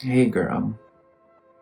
Hey girl.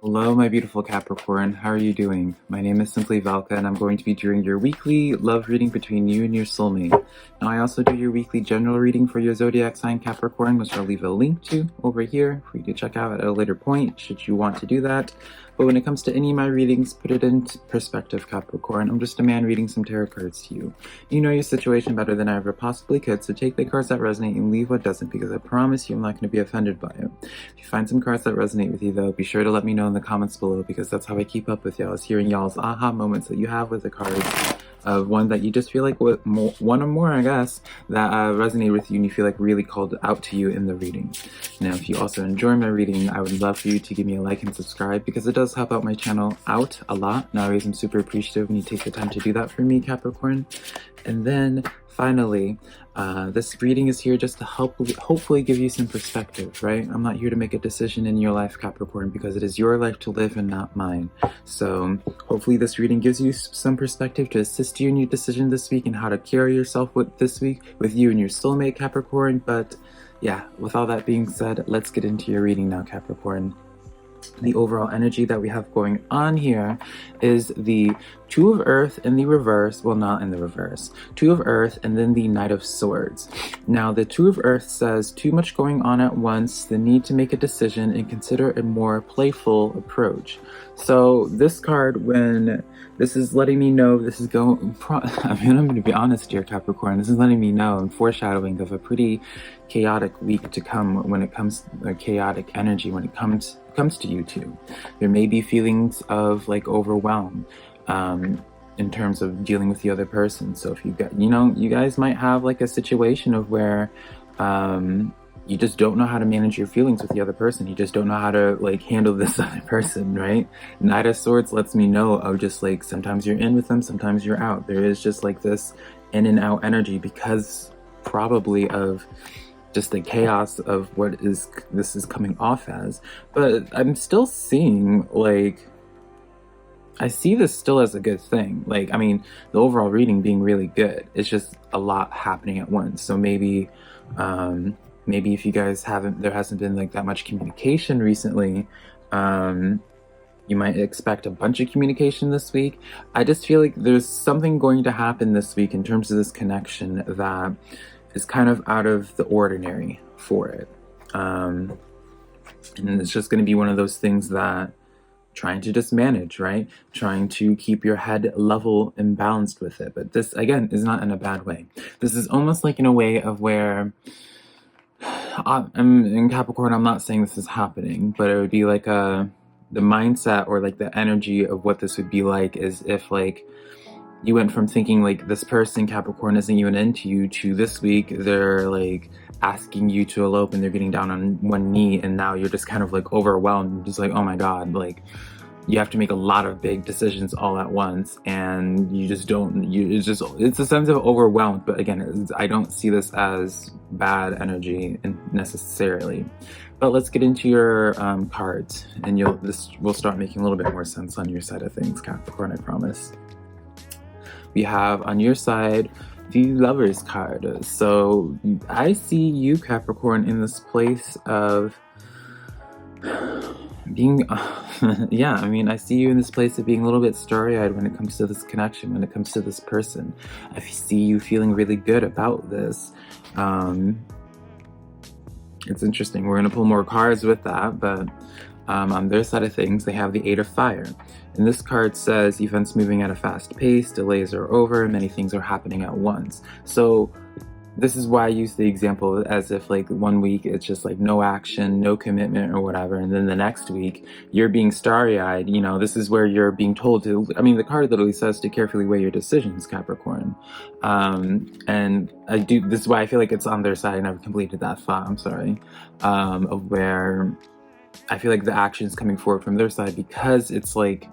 Hello, my beautiful Capricorn. How are you doing? My name is SimplyVelca, and I'm going to be doing your weekly love reading between you and your soulmate. Now, I also do your weekly general reading for your zodiac sign Capricorn, which I'll leave a link to over here for you to check out at a later point, should you want to do that. But when it comes to any of my readings, put it into perspective, Capricorn. I'm just a man reading some tarot cards to you. You know your situation better than I ever possibly could, so take the cards that resonate and leave what doesn't, because I promise you I'm not going to be offended by it. If you find some cards that resonate with you, though, be sure to let me know in the comments below, because that's how I keep up with y'all, is hearing y'all's aha moments that you have with the cards, of one that you just feel like one or more, I guess, that resonate with you and you feel like really called out to you in the reading. Now, if you also enjoy my reading, I would love for you to give me a like and subscribe, because it does help out my channel out a lot. Nowadays, I'm super appreciative when you take the time to do that for me, Capricorn. And then finally, this reading is here just to hopefully give you some perspective, right? I'm not here to make a decision in your life, Capricorn, because it is your life to live and not mine. So hopefully this reading gives you some perspective to assist you in your decision this week and how to carry yourself this week with you and your soulmate, Capricorn. But yeah, with all that being said, let's get into your reading now, Capricorn. The overall energy that we have going on here is the Two of Earth in the reverse. Well, not in the reverse. Two of Earth and then the Knight of Swords. Now, the Two of Earth says too much going on at once, the need to make a decision and consider a more playful approach. So this card, when this is letting me know, this is going, I'm going to be honest here, Capricorn, this is letting me know and foreshadowing of a pretty chaotic week to come when it comes to chaotic energy when it comes to you two. There may be feelings of like overwhelm in terms of dealing with the other person. So if you got, you guys might have like a situation of where you just don't know how to manage your feelings with the other person. You just don't know how to like handle this other person, right? Knight of Swords lets me know of just like sometimes you're in with them, sometimes you're out. There is just like this in and out energy because probably of just the chaos of what this is coming off as. But I'm still seeing like, I see this still as a good thing. Like, I mean, the overall reading being really good. It's just a lot happening at once. So maybe if you guys there hasn't been like that much communication recently, you might expect a bunch of communication this week. I just feel like there's something going to happen this week in terms of this connection that is kind of out of the ordinary for it. And it's just going to be one of those things that trying to just manage, right? Trying to keep your head level and balanced with it. But this, again, is not in a bad way. This is almost like in a way of where I'm in Capricorn. I'm not saying this is happening, but it would be like the mindset or like the energy of what this would be like is if like you went from thinking like this person, Capricorn, isn't even into you, to this week they're like asking you to elope and they're getting down on one knee, and now you're just kind of like overwhelmed, just like, oh my god, like you have to make a lot of big decisions all at once, and you just don't, it's a sense of overwhelmed. But again, I don't see this as bad energy necessarily. But let's get into your cards, and this will start making a little bit more sense on your side of things, Capricorn, I promise. We have on your side the Lovers card. So I see you, Capricorn, in this place of being yeah, I mean, I see you in this place of being a little bit starry-eyed when it comes to this connection, when it comes to this person. I see you feeling really good about this. It's interesting. We're going to pull more cards with that, but on their side of things, they have the Eight of Fire. And this card says events moving at a fast pace, delays are over, many things are happening at once. So this is why I use the example as if like 1 week it's just like no action, no commitment or whatever, and then the next week you're being starry-eyed. This is where you're being told to, I mean, the card literally says to carefully weigh your decisions, Capricorn. And this is why I feel like it's on their side. I never completed that thought, I'm sorry, of where I feel like the action is coming forward from their side, because it's like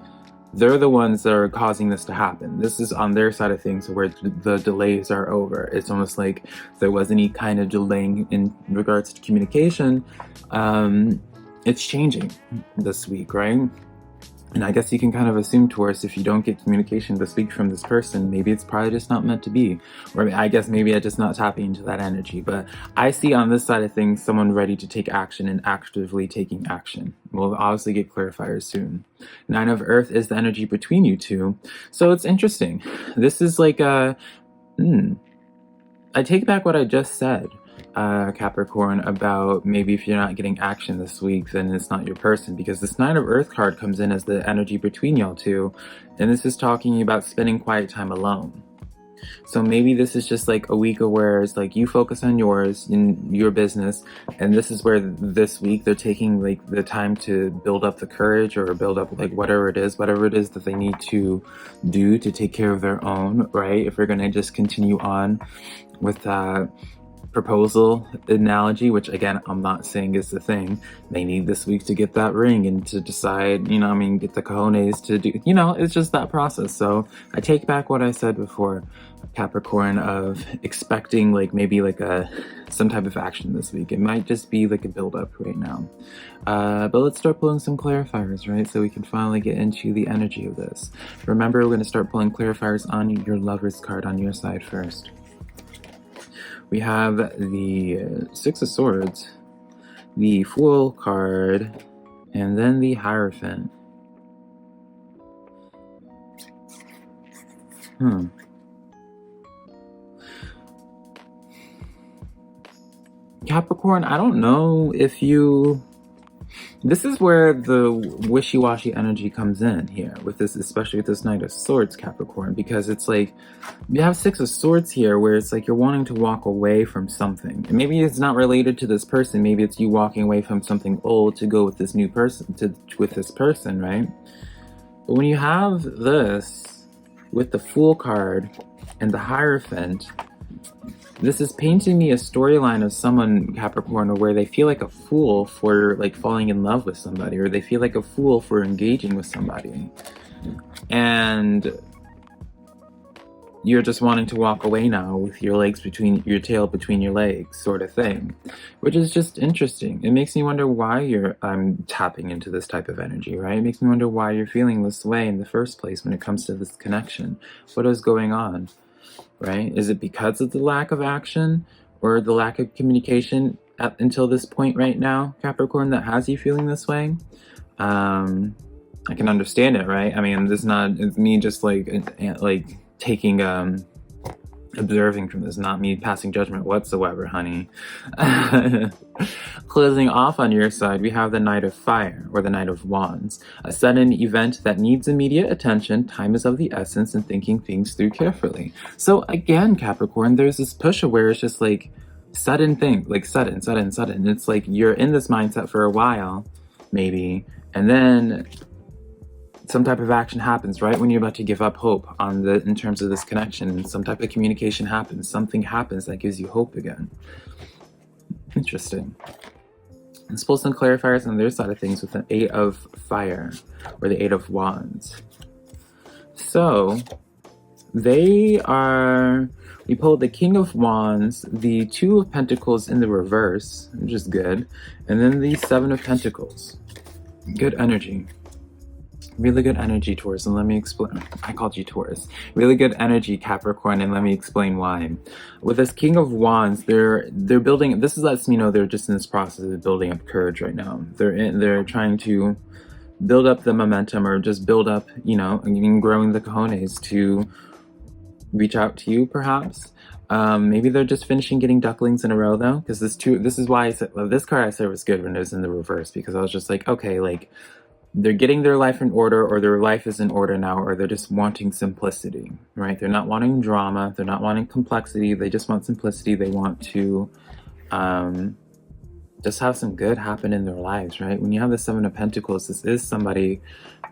they're the ones that are causing this to happen. This is on their side of things where the delays are over. It's almost like if there was any kind of delaying in regards to communication, it's changing this week, right? And I guess you can kind of assume, Taurus, if you don't get communication this week from this person, maybe it's probably just not meant to be. Or I guess maybe I'm just not tapping into that energy. But I see on this side of things someone ready to take action and actively taking action. We'll obviously get clarifiers soon. 9 of Earth is the energy between you two. So it's interesting. This is like a... I take back what I just said. Capricorn, about maybe if you're not getting action this week, then it's not your person, because this 9 of Earth card comes in as the energy between y'all two, and this is talking about spending quiet time alone. So maybe this is just like a week where it's like you focus on yours, in your business, and this is where this week they're taking like the time to build up the courage, or build up like whatever it is that they need to do to take care of their own, right? If we're gonna just continue on with proposal analogy, which again I'm not saying is the thing, they need this week to get that ring and to decide, get the cojones to do, it's just that process. So I take back what I said before, Capricorn, of expecting like maybe like some type of action this week. It might just be like a build-up right now, but let's start pulling some clarifiers, right? So we can finally get into the energy of this. Remember, we're going to start pulling clarifiers on your Lover's card on your side first. We have the 6 of Swords, the Fool card, and then the Hierophant. Capricorn, I don't know if you... This is where the wishy-washy energy comes in here, with this, especially with this Knight of Swords, Capricorn, because it's like, you have 6 of Swords here, where it's like you're wanting to walk away from something. And maybe it's not related to this person, maybe it's you walking away from something old to go with this new person, with this person, right? But when you have this, with the Fool card and the Hierophant, this is painting me a storyline of someone, Capricorn, where they feel like a fool for like falling in love with somebody, or they feel like a fool for engaging with somebody. And you're just wanting to walk away now with your tail between your legs, sort of thing, which is just interesting. It makes me wonder why I'm tapping into this type of energy, right? It makes me wonder why you're feeling this way in the first place when it comes to this connection. What is going on? Right? Is it because of the lack of action or the lack of communication until this point right now, Capricorn, that has you feeling this way? I can understand it, right? I mean, it's me just like taking observing from this, not me passing judgment whatsoever, honey. Closing off on your side, we have the Knight of Fire, or the Knight of Wands. A sudden event that needs immediate attention, time is of the essence, and thinking things through carefully. So again, Capricorn, there's this push where it's just like sudden thing, like sudden. It's like you're in this mindset for a while, maybe, and then some type of action happens right when you're about to give up hope in terms of this connection. Some type of communication happens. Something happens that gives you hope again. Interesting. Let's pull some clarifiers on their side of things with the 8 of Fire, or the 8 of Wands. So we pulled the King of Wands, the 2 of Pentacles in the reverse, which is good, and then the 7 of Pentacles. Good energy. Really good energy, Taurus, and let me explain. I called you Taurus. Really good energy, Capricorn, and let me explain why. With this King of Wands, they're building. This lets me know they're just in this process of building up courage right now. They're trying to build up the momentum, or just build up, and growing the cojones to reach out to you, perhaps. Maybe they're just finishing getting ducklings in a row, though, because this is why I said this card I said was good when it was in the reverse, because I was just like, okay, like, they're getting their life in order, or their life is in order now, or they're just wanting simplicity, right? They're not wanting drama. They're not wanting complexity. They just want simplicity. They want to just have some good happen in their lives, right? When you have the 7 of Pentacles, this is somebody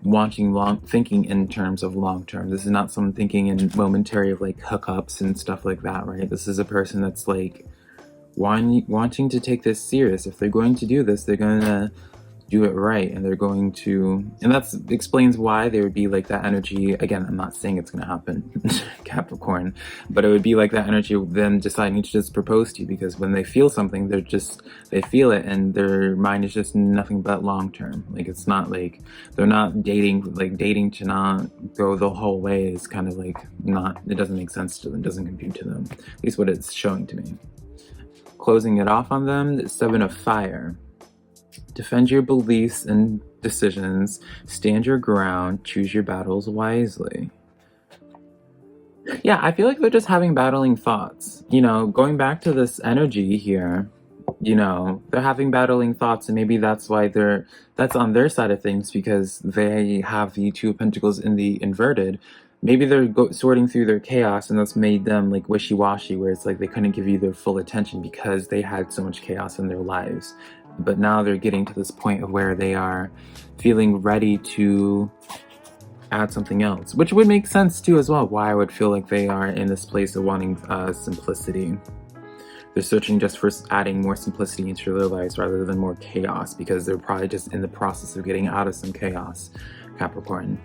thinking in terms of long term. This is not someone thinking in momentary of like hookups and stuff like that, right? This is a person that's like wanting to take this serious. If they're going to do this, they're going to do it right, and they're going to, and that explains why there would be like that energy. Again, I'm not saying it's going to happen, Capricorn, but it would be like that energy of them deciding to just propose to you, because when they feel something, they feel it, and their mind is just nothing but long term. Like, it's not like they're not dating, like dating to not go the whole way is kind of like not, it doesn't make sense to them, it doesn't compute to them, at least what it's showing to me. Closing it off on them, 7 of Fire. Defend your beliefs and decisions, stand your ground, choose your battles wisely. Yeah, I feel like they're just having battling thoughts. You know, going back to this energy here, you know, they're having battling thoughts, and maybe that's why that's on their side of things, because they have the Two of Pentacles in the inverted. Maybe they're sorting through their chaos, and that's made them like wishy-washy, where it's like they couldn't give you their full attention because they had so much chaos in their lives. But now they're getting to this point of where they are feeling ready to add something else, which would make sense too as well, why I would feel like they are in this place of wanting simplicity. They're searching just for adding more simplicity into their lives rather than more chaos, because they're probably just in the process of getting out of some chaos, Capricorn.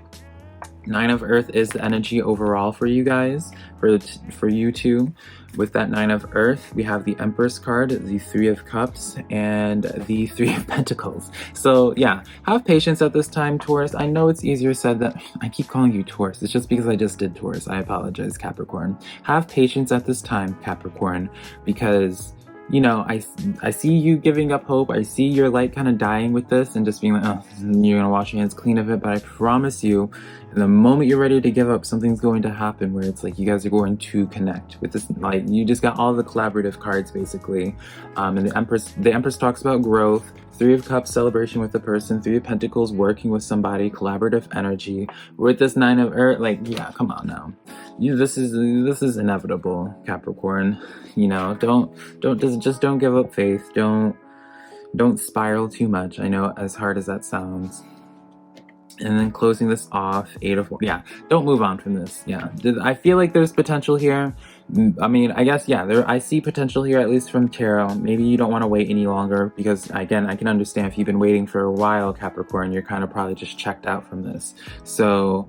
9 of Earth is the energy overall for you guys, for you two. With that 9 of Earth, we have the Empress card, the 3 of Cups, and the 3 of Pentacles. So yeah, have patience at this time, Taurus. I know it's easier said than, I keep calling you Taurus. It's just because I just did Taurus. I apologize, Capricorn. Have patience at this time, Capricorn, because, you know, I see you giving up hope. I see your light kind of dying with this and just being like, oh, you're gonna wash your hands clean of it. But I promise you, the moment you're ready to give up, something's going to happen where it's like you guys are going to connect with this. Like, you just got all the collaborative cards basically, and the Empress talks about growth. 3 of Cups, celebration with the person. 3 of Pentacles, working with somebody, collaborative energy. With this 9 of Earth, like, yeah, come on now. This is inevitable, Capricorn. You know, just don't give up faith. Don't spiral too much. I know, as hard as that sounds. And then closing this off, 8 of, yeah, don't move on from this. Yeah, I feel like there's potential here. I mean, I guess, yeah, I see potential here, at least from tarot. Maybe you don't want to wait any longer, because again, I can understand if you've been waiting for a while, Capricorn, you're kind of probably just checked out from this. So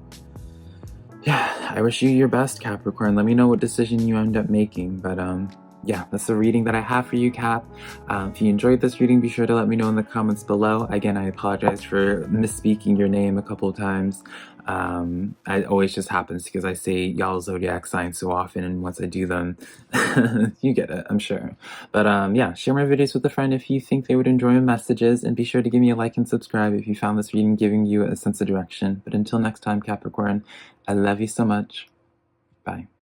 yeah, I wish you your best, Capricorn. Let me know what decision you end up making. But yeah, that's the reading that I have for you, Cap. If you enjoyed this reading, be sure to let me know in the comments below. Again, I apologize for misspeaking your name a couple of times. It always just happens because I say y'all zodiac signs so often, and once I do them, you get it, I'm sure. But yeah, share my videos with a friend if you think they would enjoy my messages, and be sure to give me a like and subscribe if you found this reading giving you a sense of direction. But until next time, Capricorn, I love you so much. Bye.